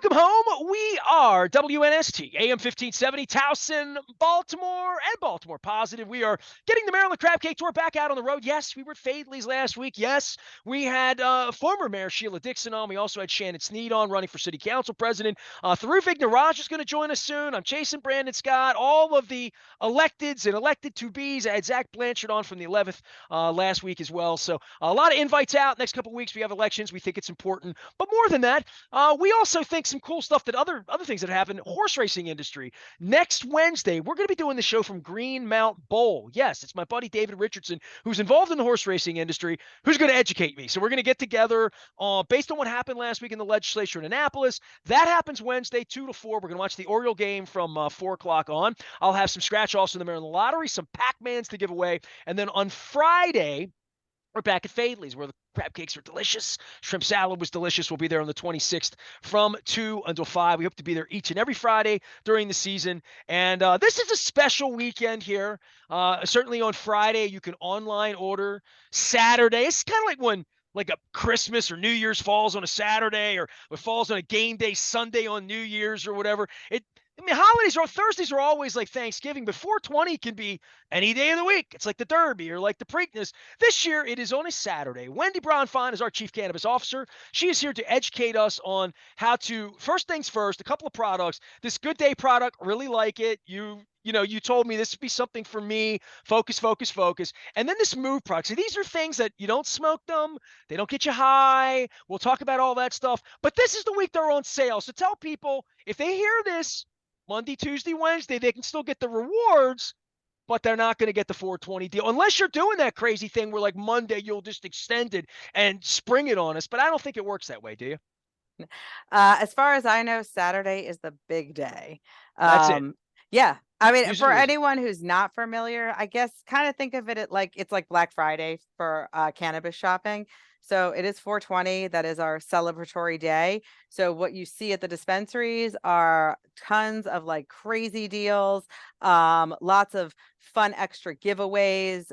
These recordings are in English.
Welcome home. We are WNST, AM 1570, Towson, Baltimore, and Baltimore Positive. We are getting the Maryland Crab Cake Tour back out on the road. Yes, we were at Fadley's last week. Yes, we had former Mayor Sheila Dixon on. We also had Shannon Sneed on, running for City Council President. Tharuf Ignoraj is going to join us soon. I'm chasing Brandon Scott. All of the electeds and elected to-bes. I had Zach Blanchard on from the 11th last week as well. So a lot of invites out. Next couple of weeks, we have elections. We think it's important. But more than that, we also think some cool stuff that other things that have happened. Horse racing industry. Next Wednesday, we're going to be doing the show from Greenmount Bowl. Yes, it's my buddy David Richardson, who's involved in the horse racing industry, who's going to educate me. So we're going to get together based on what happened last week in the legislature in Annapolis. That happens Wednesday, 2 to 4. We're going to watch the Oriole game from 4 o'clock on. I'll have some scratch-offs in the Maryland Lottery, some Pac-Mans to give away. And then on Friday, we're back at Fadley's, where the crab cakes are delicious. Shrimp salad was delicious. We'll be there on the 26th from 2 until 5. We hope to be there each and every Friday during the season. And this is a special weekend here. Certainly on Friday, you can online order. Saturday, it's kind of like when like a Christmas or New Year's falls on a Saturday, or it falls on a game day Sunday on New Year's or whatever. Holidays or Thursdays are always like Thanksgiving, but 420 can be any day of the week. It's like the Derby or like the Preakness. This year, it is on a Saturday. Wendy Bronfein is our Chief Cannabis Officer. She is here to educate us on how to, first things first, a couple of products. This Good Day product, really like it. You told me this would be something for me. Focus, focus, focus. And then this Move product. So these are things that you don't smoke them. They don't get you high. We'll talk about all that stuff. But this is the week they're on sale. So tell people, if they hear this Monday, Tuesday, Wednesday, they can still get the rewards, but they're not going to get the 420 deal unless you're doing that crazy thing where like Monday you'll just extend it and spring it on us. But I don't think it works that way. Do you? As far as I know, Saturday is the big day. That's it. Yeah. I mean, Use it for or lose it. anyone who's not familiar, I guess kind of think of it like it's like Black Friday for cannabis shopping. So it is 420. That is our celebratory day. So what you see at the dispensaries are tons of like crazy deals, lots of fun extra giveaways.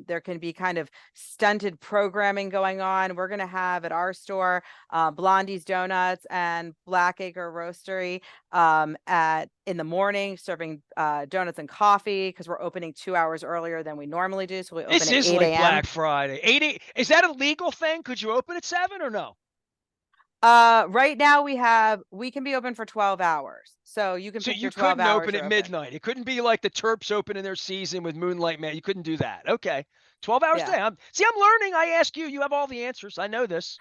There can be kind of stunted programming going on. We're going to have at our store Blondie's Donuts and Blackacre Roastery in the morning, serving donuts and coffee, because we're opening 2 hours earlier than we normally do. So we open This at is 8 like a.m. Black Friday. 8. Is that a legal thing? Could you open at 7 or no? Right now we can be open for 12 hours. So you can So pick you your 12 couldn't hours open you're at open. midnight. It couldn't be like the Terps open in their season with Moonlight Man. You couldn't do that. Okay. 12 hours a Yeah. day. I'm learning. I ask you. You have all the answers. I know this.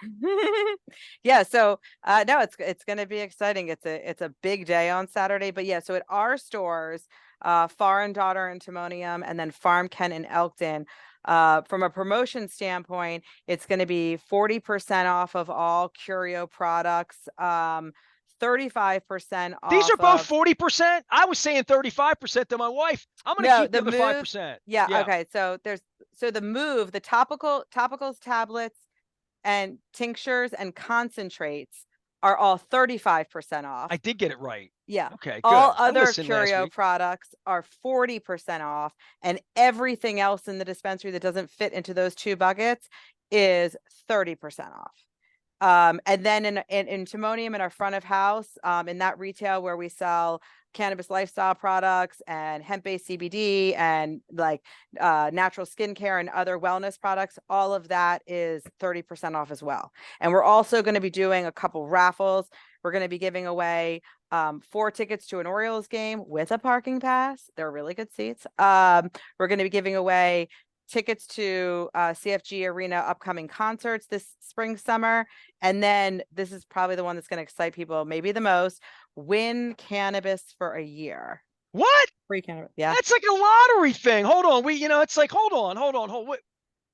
Yeah, so no, it's going to be exciting. It's a big day on Saturday, but yeah, so at our stores, Far and Daughter in Timonium, and then Farm Ken in Elkton, from a promotion standpoint, it's going to be 40% off of all Curio products, 35% These off are both of 40%. I was saying 35% to my wife. I'm going to no, keep the the other Move. 5%. Yeah, Yeah. okay. So the Move, the topicals, tablets, and tinctures and concentrates are all 35% off. I did get it right. Yeah. Okay, All good. I other listened last Curio week. products are 40% off, and everything else in the dispensary that doesn't fit into those two buckets is 30% off. And then in Timonium, in our front of house, in that retail where we sell cannabis lifestyle products and hemp-based CBD and like natural skincare and other wellness products, all of that is 30% off as well. And we're also going to be doing a couple raffles. We're going to be giving away 4 tickets to an Orioles game with a parking pass. They're really good seats. We're going to be giving away tickets to CFG Arena upcoming concerts this spring, summer. And then this is probably the one that's going to excite people maybe the most: win cannabis for a year. What? Free cannabis. Yeah. That's like a lottery thing. Hold on. It's like, hold on. Wait.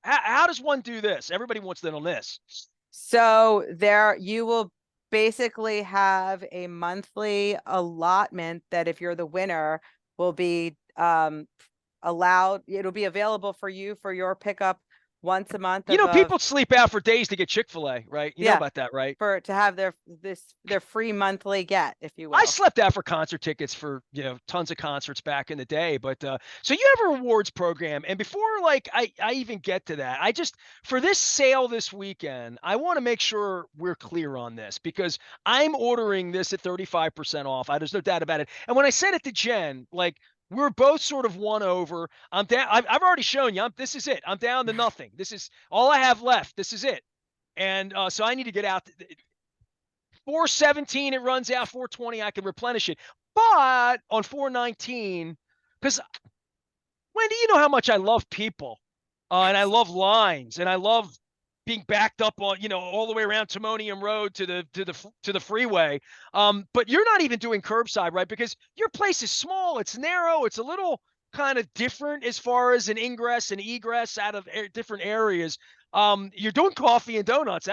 How does one do this? Everybody wants to know this. So there you will basically have a monthly allotment that if you're the winner will be allowed, it'll be available for you for your pickup once a month You know, of people sleep out for days to get Chick-fil-A, right? You know yeah, about that, right? to have their free monthly get, if you I will. slept out for concert tickets for, tons of concerts back in the day. But so you have a rewards program. And before like I even get to that, I just for this sale this weekend, I want to make sure we're clear on this because I'm ordering this at 35% off. There's no doubt about it. And when I said it to Jen, like we're both sort of won over. I'm down. I've already shown you. This is it. I'm down to nothing. This is all I have left. This is it. And so I need to get out. 417 it runs out, 420 I can replenish it. But on 419, because Wendy, you know how much I love people, and I love lines, and I love being backed up on, all the way around Timonium Road to the freeway. But you're not even doing curbside, right? Because your place is small, it's narrow, it's a little kind of different as far as an ingress and egress out of different areas. You're doing coffee and donuts.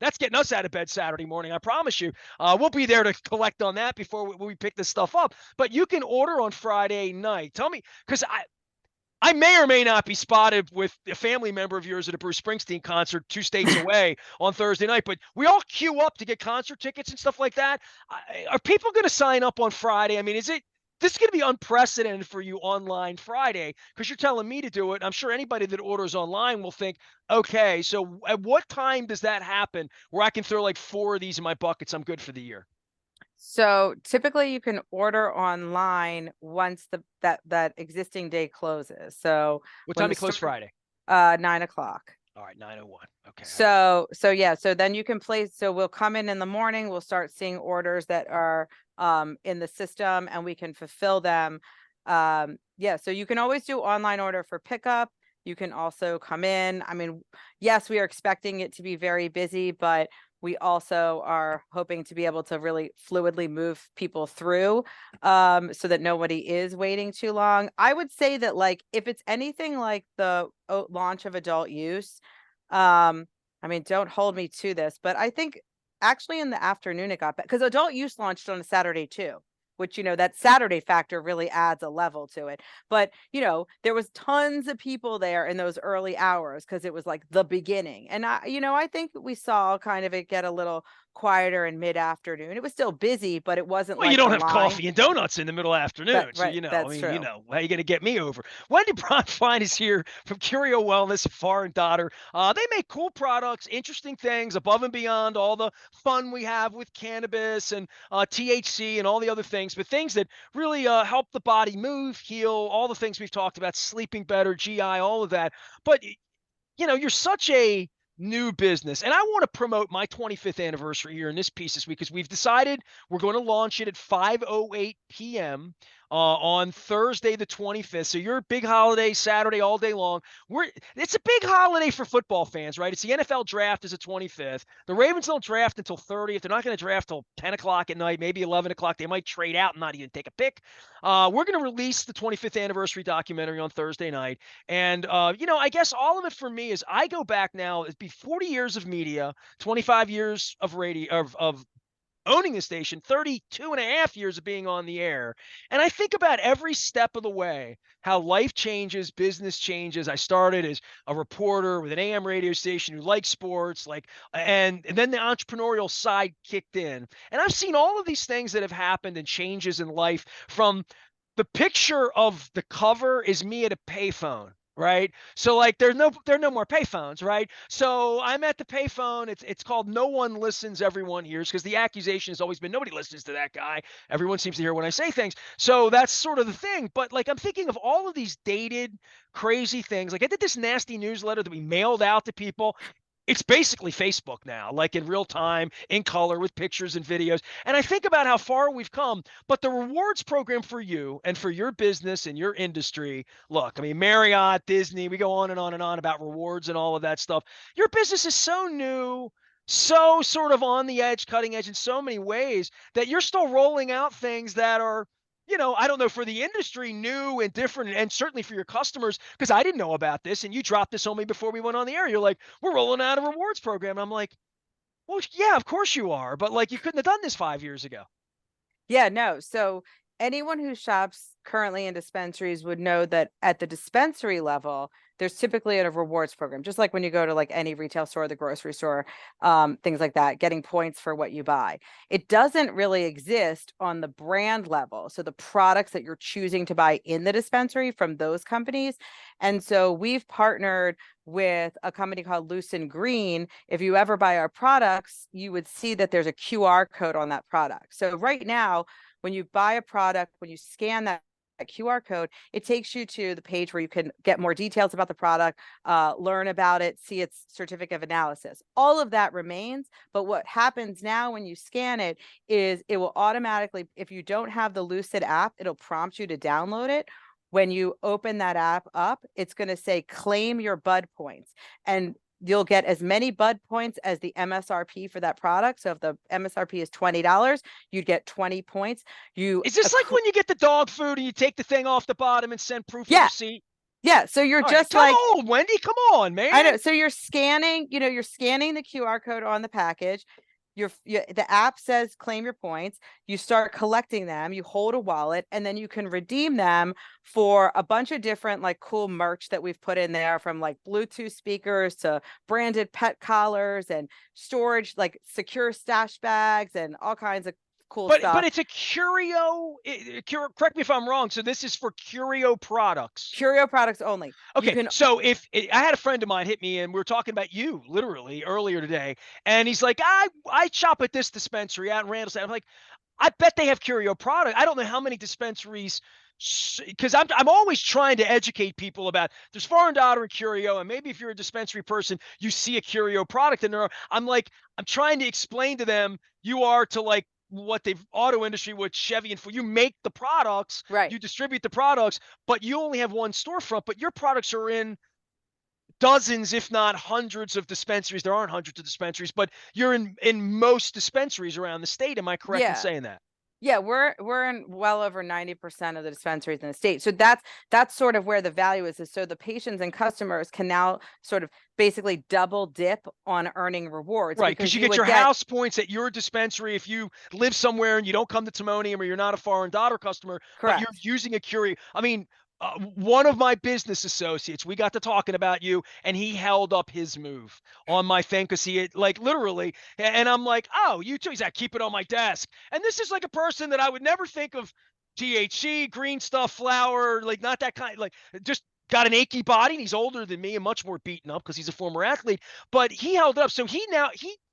That's getting us out of bed Saturday morning. I promise you. We'll be there to collect on that before we pick this stuff up. But you can order on Friday night. Tell me, because I may or may not be spotted with a family member of yours at a Bruce Springsteen concert 2 states away on Thursday night, but we all queue up to get concert tickets and stuff like that. Are people going to sign up on Friday? I mean, this is going to be unprecedented for you online Friday because you're telling me to do it. I'm sure anybody that orders online will think, okay, so at what time does that happen where I can throw like 4 of these in my buckets? I'm good for the year. So typically you can order online once that existing day closes. So What when time the you close store Friday? 9 o'clock. All right, 9:01. Okay, I got it. So yeah, so then you can place, so we'll come in the morning, we'll start seeing orders that are in the system and we can fulfill them. Yeah, so you can always do online order for pickup. You can also come in. I mean, yes, we are expecting it to be very busy, but we also are hoping to be able to really fluidly move people through so that nobody is waiting too long. I would say that like if it's anything like the launch of adult use, I mean, don't hold me to this, but I think actually in the afternoon it got back because adult use launched on a Saturday too, which, that Saturday factor really adds a level to it. But, there was tons of people there in those early hours because it was like the beginning. And I think we saw kind of it get a little quieter in mid-afternoon. It was still busy, but it wasn't Well, you like don't the have line. coffee and donuts in the middle afternoon. So, Right, I that's mean, true. how you going to get me over? Wendy Bronfein is here from Curio Wellness, Far and Daughter. They make cool products, interesting things above and beyond all the fun we have with cannabis and THC and all the other things, but things that really help the body move, heal, all the things we've talked about, sleeping better, GI, all of that. But you're such a new business. And I want to promote my 25th anniversary here in this piece this week because we've decided we're going to launch it at 5:08 p.m. On Thursday, the 25th. So your big holiday, Saturday, all day long. It's a big holiday for football fans, right? It's the NFL draft is the 25th. The Ravens don't draft until 30th. They're not going to draft till 10 o'clock at night, maybe 11 o'clock. They might trade out and not even take a pick. We're going to release the 25th anniversary documentary on Thursday night. And, I guess all of it for me is I go back now, it'd be 40 years of media, 25 years of radio, of owning the station, 32 and a half years of being on the air. And I think about every step of the way, how life changes, business changes. I started as a reporter with an AM radio station who liked sports, and then the entrepreneurial side kicked in. And I've seen all of these things that have happened and changes in life from the picture of the cover is me at a payphone, right? So like there are no more payphones, right? So I'm at the payphone. It's called No One Listens, Everyone Hears, because the accusation has always been nobody listens to that guy. Everyone seems to hear when I say things. So that's sort of the thing. But like I'm thinking of all of these dated, crazy things. Like I did this nasty newsletter that we mailed out to people. It's basically Facebook now, like in real time, in color, with pictures and videos. And I think about how far we've come. But the rewards program for you and for your business and your industry, look, I mean, Marriott, Disney, we go on and on and on about rewards and all of that stuff. Your business is so new, so sort of on the edge, cutting edge in so many ways that you're still rolling out things that are I don't know, for the industry, new and different, and certainly for your customers, because I didn't know about this, and you dropped this on me before we went on the air. You're like, we're rolling out a rewards program. I'm like, well, yeah, of course you are, but like you couldn't have done this 5 years ago. Yeah, no. So anyone who shops currently in dispensaries would know that at the dispensary level, there's typically a rewards program, just like when you go to like any retail store, the grocery store, things like that, getting points for what you buy. It doesn't really exist on the brand level. So the products that you're choosing to buy in the dispensary from those companies. And so we've partnered with a company called Loose and Green. If you ever buy our products, you would see that there's a QR code on that product. So right now, when you buy a product, when you scan that QR code, it takes you to the page where you can get more details about the product, learn about it, see its certificate of analysis. All of that remains, but what happens now when you scan it is it will automatically, if you don't have the Lucid app, it'll prompt you to download it. When you open that app up, it's going to say claim your bud points, and you'll get as many bud points as the MSRP for that product. So if the MSRP is $20, you'd get 20 points. Is this like when you get the dog food and you take the thing off the bottom and send proof of Yeah. receipt? Yeah. So you're All right, just come like, on, Wendy, come on, I know. man. So you're scanning, you're scanning the QR code on the package. The app says claim your points. You start collecting them. You hold a wallet, and then you can redeem them for a bunch of different like cool merch that we've put in there, from like Bluetooth speakers to branded pet collars and storage, like secure stash bags and all kinds of cool But stuff. it's a Curio. Correct me if I'm wrong. So this is for Curio products. Curio products only. You Okay, can, so if I had a friend of mine hit me and we were talking about you literally earlier today, and he's like, I shop at this dispensary out in Randallstown. I'm like, I bet they have Curio product. I don't know how many dispensaries, because I'm always trying to educate people about there's Foreign Daughter and Curio, and maybe if you're a dispensary person, you see a Curio product in there. I'm trying to explain to them you are to like what the auto industry with Chevy and for you make the products, right. you distribute the products, but you only have one storefront, but your products are in dozens, if not hundreds of dispensaries. There aren't hundreds of dispensaries, but you're in most dispensaries around the state. Am I correct in Yeah. saying that? Yeah, we're in well over 90% of the dispensaries in the state. So that's sort of where the value is so the patients and customers can now sort of basically double dip on earning rewards, Right, because because you you get would your get, house points at your dispensary if you live somewhere and you don't come to Timonium or you're not a Foreign Daughter customer, but you're correct. using a Curio. I mean, one of my business associates, we got to talking about you, and he held up his move on my thing because he had, like, literally, and I'm like, oh, you too? He's like, keep it on my desk. And this is like a person that I would never think of THC, green stuff, flower, like not that kind, like just got an achy body, and he's older than me and much more beaten up because he's a former athlete, but he held it up. So he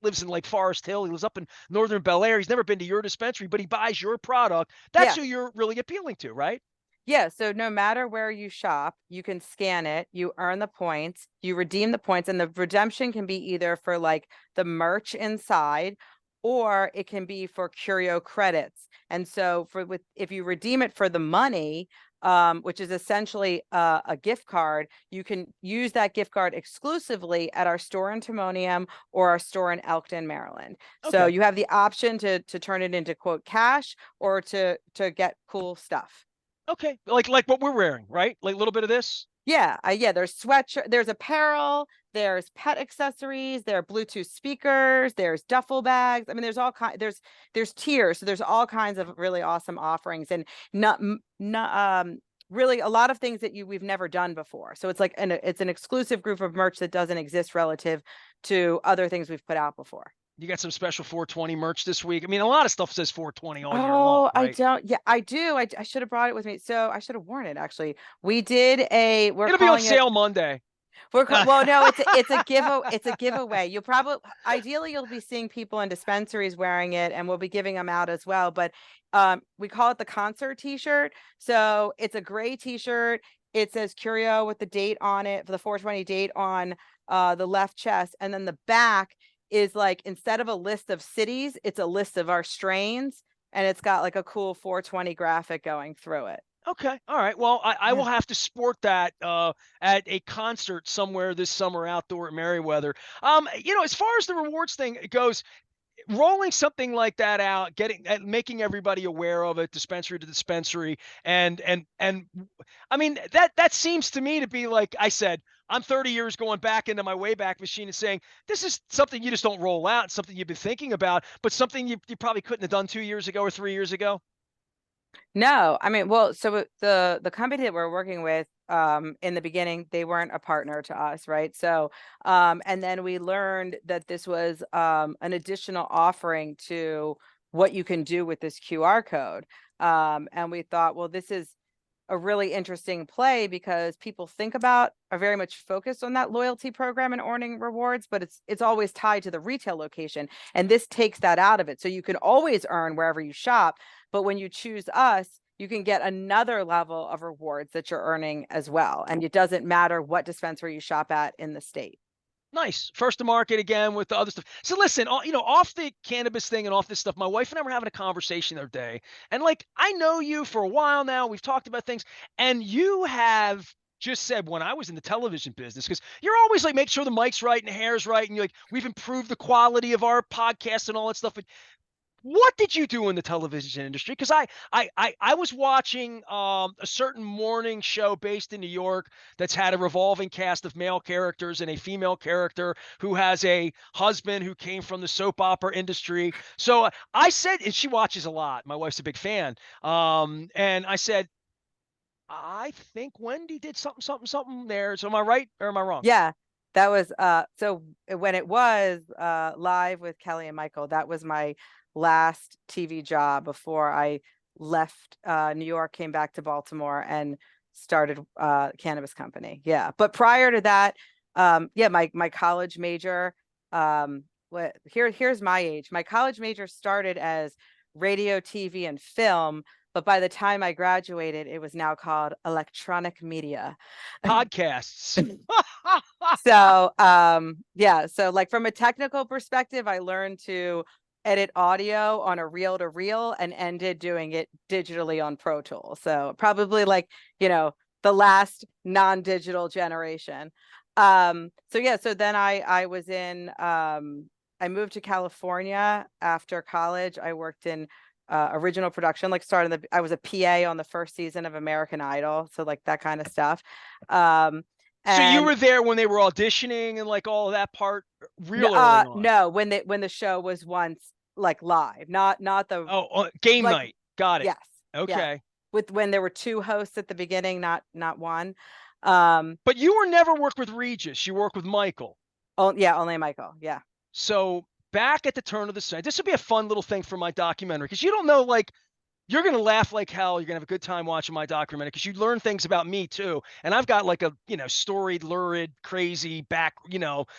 lives in like Forest Hill. He lives up in northern Bel Air. He's never been to your dispensary, but he buys your product. That's Yeah. who you're really appealing to, right? Yeah, so no matter where you shop, you can scan it, you earn the points, you redeem the points, and the redemption can be either for like the merch inside, or it can be for Curio credits. And so if you redeem it for the money, which is essentially a gift card, you can use that gift card exclusively at our store in Timonium or our store in Elkton, Maryland. So Okay. you have the option to turn it into quote cash, or to get cool stuff. Okay. Like what we're wearing, right? Like a little bit of this. Yeah, yeah, there's sweatshirt, there's apparel, there's pet accessories, there are Bluetooth speakers, there's duffel bags. I mean, there's all kind, there's tiers, so there's all kinds of really awesome offerings, and not really a lot of things that we've never done before. So it's like it's an exclusive group of merch that doesn't exist relative to other things we've put out before. You got some special 420 merch this week. I mean, a lot of stuff says 420 all year long, Oh, I right? don't. Yeah, I do. I should have brought it with me. So I should have worn it actually. We're It'll be on calling it sale Monday. well, no, it's a giveaway. You'll probably ideally you'll be seeing people in dispensaries wearing it, and we'll be giving them out as well. But we call it the concert t-shirt. So it's a gray t-shirt. It says Curio with the date on it, for the 420 date on the left chest, and then the back is like, instead of a list of cities, it's a list of our strains, and it's got like a cool 420 graphic going through it. Okay. All right. Well, I Yeah. will have to sport that at a concert somewhere this summer outdoor at Merriweather. As far as the rewards thing goes, rolling something like that out, making everybody aware of it, dispensary to dispensary, and I mean that seems to me to be, like I said, I'm 30 years going back into my Wayback Machine and saying this is something you just don't roll out, something you've been thinking about, but something you probably couldn't have done 2 years ago or 3 years ago. No, I mean, well, so the company that we're working with, in the beginning, they weren't a partner to us, right? So, and then we learned that this was an additional offering to what you can do with this QR code. And we thought, well, this is a really interesting play because people are very much focused on that loyalty program and earning rewards, but it's always tied to the retail location, and this takes that out of it. So you can always earn wherever you shop, but when you choose us, you can get another level of rewards that you're earning as well, and it doesn't matter what dispensary you shop at in the state. Nice. First to market again with the other stuff. So listen, off the cannabis thing and off this stuff, my wife and I were having a conversation the other day. And like, I know you for a while now. We've talked about things, and you have just said when I was in the television business, because you're always like, make sure the mic's right and the hair's right. And you're like, we've improved the quality of our podcast and all that stuff. But what did you do in the television industry? Because I was watching a certain morning show based in New York that's had a revolving cast of male characters and a female character who has a husband who came from the soap opera industry. So I said, and she watches a lot. My wife's a big fan. And I said, I think Wendy did something, something, something there. So am I right or am I wrong? Yeah, that was so when it was live with Kelly and Michael, that was my last TV job before I left New York, came back to Baltimore and started cannabis company. Yeah. But prior to that, yeah, my college major, here's my age. My college major started as radio, TV, and film, but by the time I graduated, it was now called electronic media. Podcasts. So, yeah, so like from a technical perspective, I learned to edit audio on a reel to reel and ended doing it digitally on Pro Tools. So probably like, the last non-digital generation. So yeah, so then I was in I moved to California after college. I worked in original production, like I was a PA on the first season of American Idol, so like that kind of stuff. Um So you and were there when they were auditioning and like all of that part real early on. no, when the show was once like live, not the Oh, game like night. Got it. yes, yeah. Okay. With when there were two hosts at the beginning, not one. But you were never worked with Regis. You worked with Michael. Oh yeah, only Michael. Yeah. So back at the turn of the century, this would be a fun little thing for my documentary because you don't know like you're going to laugh like hell. You're going to have a good time watching my documentary because you learn things about me too. And I've got like a, storied, lurid, crazy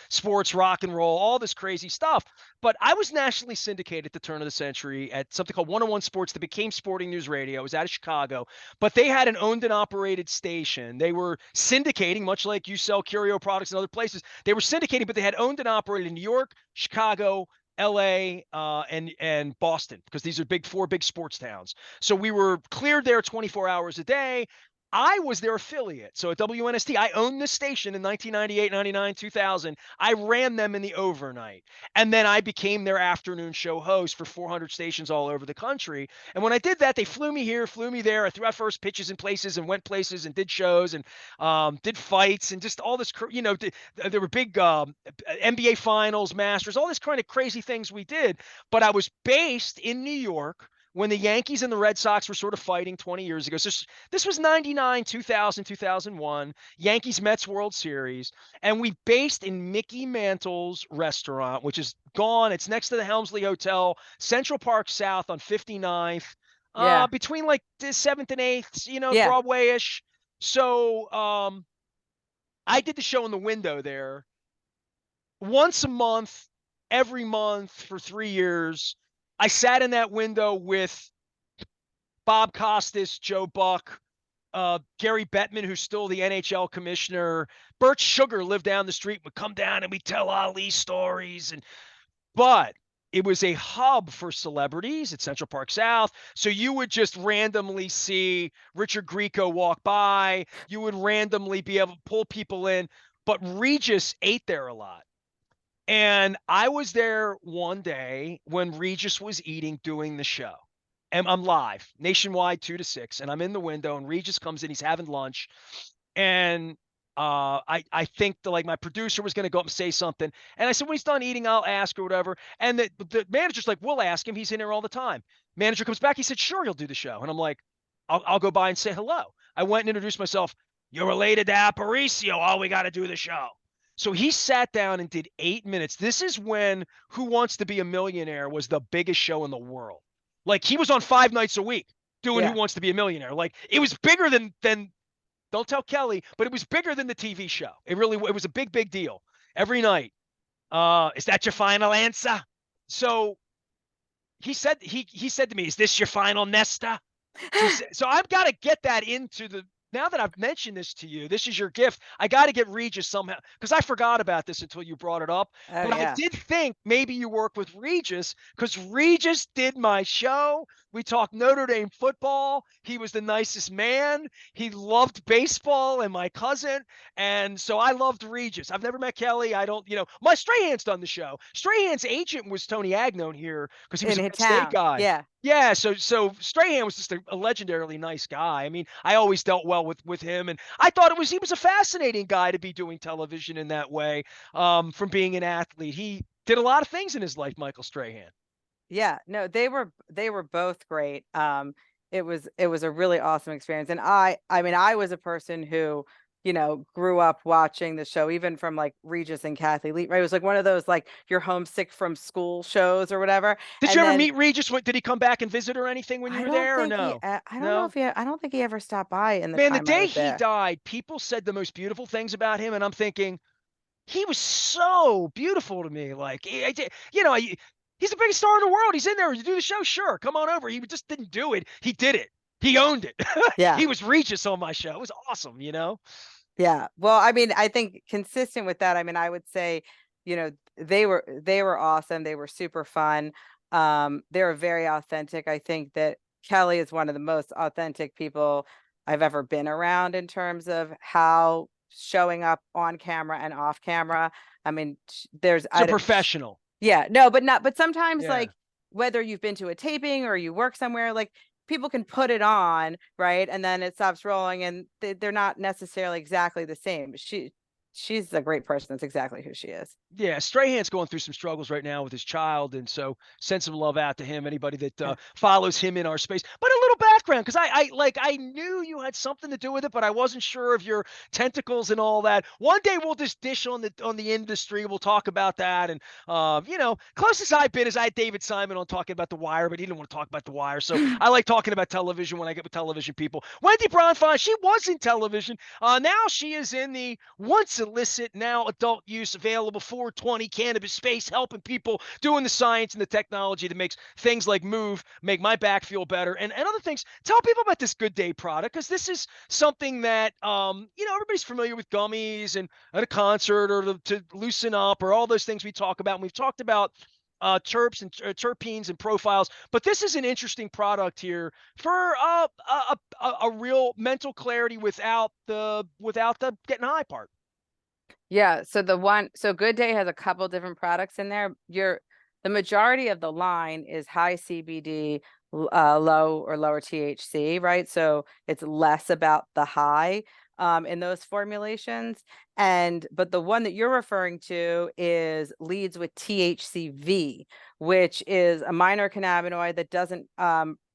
sports, rock and roll, all this crazy stuff. But I was nationally syndicated at the turn of the century at something called 101 Sports that became Sporting News Radio. It was out of Chicago, but they had an owned and operated station. They were syndicating, much like you sell Curio products in other places. They were syndicating, but they had owned and operated in New York, Chicago, LA, and Boston, because these are four big sports towns. So we were cleared there 24 hours a day. I was their affiliate. So at WNST, I owned this station in 1998, 99, 2000. I ran them in the overnight. And then I became their afternoon show host for 400 stations all over the country. And when I did that, they flew me here, flew me there. I threw out first pitches in places and went places and did shows and did fights and just all this, there were big NBA finals, Masters, all this kind of crazy things we did. But I was based in New York when the Yankees and the Red Sox were sort of fighting 20 years ago. So this was 99, 2000, 2001, Yankees Mets World Series. And we based in Mickey Mantle's restaurant, which is gone. It's next to the Helmsley Hotel, Central Park South on 59th, Yeah. between like the 7th and 8th, Yeah. Broadway-ish. So I did the show in the window there once a month, every month for 3 years. I sat in that window with Bob Costas, Joe Buck, Gary Bettman, who's still the NHL commissioner. Bert Sugar lived down the street, would come down and we'd tell Ali stories. But it was a hub for celebrities at Central Park South. So you would just randomly see Richard Grieco walk by. You would randomly be able to pull people in. But Regis ate there a lot. And I was there one day when Regis was eating, doing the show. And I'm live, nationwide, 2 to 6. And I'm in the window, and Regis comes in. He's having lunch. And I think like my producer was going to go up and say something. And I said, when he's done eating, I'll ask or whatever. And the manager's like, we'll ask him. He's in here all the time. Manager comes back. He said, sure, he'll do the show. And I'm like, I'll go by and say hello. I went and introduced myself. You're related to Aparicio. Oh, we got to do the show. So he sat down and did 8 minutes. This is when Who Wants to Be a Millionaire was the biggest show in the world. Like he was on 5 nights a week doing Who Yeah. Wants to Be a Millionaire. Like it was bigger than don't tell Kelly, but it was bigger than the TV show. It was a big deal every night. Is that your final answer? So he said to me, "Is this your final, Nestor?" So I've got to get that into the. Now that I've mentioned this to you, this is your gift. I got to get Regis somehow because I forgot about this until you brought it up. Oh But I yeah. did think maybe you work with Regis because Regis did my show. We talked Notre Dame football. He was the nicest man. He loved baseball and my cousin. And so I loved Regis. I've never met Kelly. I don't, my Strahan's done the show. Strahan's agent was Tony Agnone here because he was In a his Penn State town. guy. Yeah. Yeah, so Strahan was just a legendarily nice guy. I mean, I always dealt well with him, and I thought he was a fascinating guy to be doing television in that way. From being an athlete, he did a lot of things in his life, Michael Strahan. Yeah, no, they were both great. It was a really awesome experience. And I mean, I was a person who, grew up watching the show, even from like Regis and Kathy Lee, right? It was like one of those like you're homesick from school shows or whatever. Did you And ever then meet Regis? Did he come back and visit or anything when you were there, or no? I don't know No. if I don't think he ever stopped by in the Man, the time I day was he there. died, people said the most beautiful things about him, and I'm thinking, he was so beautiful to me. Like, he's the biggest star in the world. He's in there. You do the show, sure. Come on over. He just didn't do it. He did it. He owned it. Yeah. He was Regis on my show. It was awesome. Yeah. Well, I mean, I think consistent with that, I mean, I would say, they were awesome. They were super fun. They were very authentic. I think that Kelly is one of the most authentic people I've ever been around in terms of how showing up on camera and off camera. I mean, there's So professional. yeah, no, but sometimes Yeah. like whether you've been to a taping or you work somewhere, like people can put it on, right? And then it stops rolling and they're not necessarily exactly the same. She's a great person. That's exactly who she is. Yeah, Strahan's going through some struggles right now with his child, and so send some love out to him. Anybody that Yeah. follows him in our space, but a little background because I knew you had something to do with it, but I wasn't sure of your tentacles and all that. One day we'll just dish on the industry. We'll talk about that, and closest I've been is I had David Simon on talking about The Wire, but he didn't want to talk about The Wire, so I like talking about television when I get with television people. Wendy Bronfein, she was in television. Now she is in the once illicit, now adult use available 420 cannabis space, helping people doing the science and the technology that makes things like Move make my back feel better and other things. Tell people about this Good Day product because this is something that everybody's familiar with gummies and at a concert or to loosen up or all those things we talk about. And we've talked about terps and terpenes and profiles, but this is an interesting product here for a real mental clarity without the getting high part. Yeah, so Good Day has a couple different products in there. The majority of the line is high CBD, low or lower THC, right? So it's less about the high in those formulations. But the one that you're referring to leads with THCV, which is a minor cannabinoid that doesn't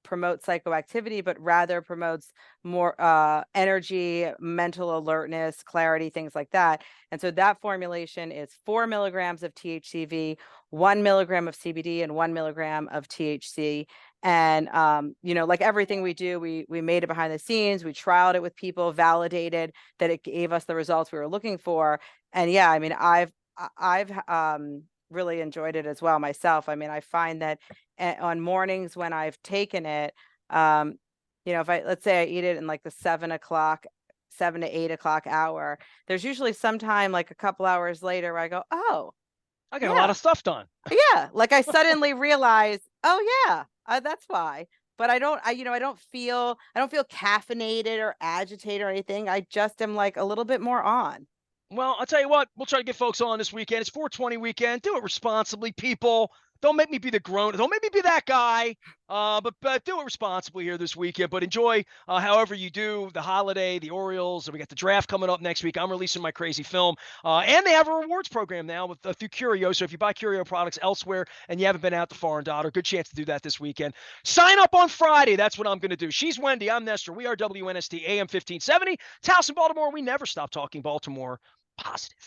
promote psychoactivity, but rather promotes more energy, mental alertness, clarity, things like that. And so that formulation is 4 milligrams of THCV, 1 milligram of CBD, and 1 milligram of THC. And like everything we do, we made it behind the scenes, we trialed it with people, validated that it gave us the results we were looking for. And yeah, I mean, I've really enjoyed it as well myself. I mean, I find that on mornings when I've taken it, if let's say I eat it in like the 7 to 8 o'clock hour, there's usually some time like a couple hours later where I go, oh, I got a lot yeah, of stuff done. yeah. Like I suddenly realize, oh yeah, that's why. But I don't feel caffeinated or agitated or anything. I just am like a little bit more on. Well, I'll tell you what, we'll try to get folks on this weekend. It's 420 weekend. Do it responsibly, people. Don't make me be the grown. Don't make me be that guy. But do it responsibly here this weekend. But enjoy however you do the holiday, the Orioles, and we got the draft coming up next week. I'm releasing my crazy film, and they have a rewards program now with through Curio. So if you buy Curio products elsewhere and you haven't been out to Foreign Daughter, good chance to do that this weekend. Sign up on Friday. That's what I'm going to do. She's Wendy. I'm Nestor. We are WNST AM 1570. Towson, Baltimore. We never stop talking Baltimore positive.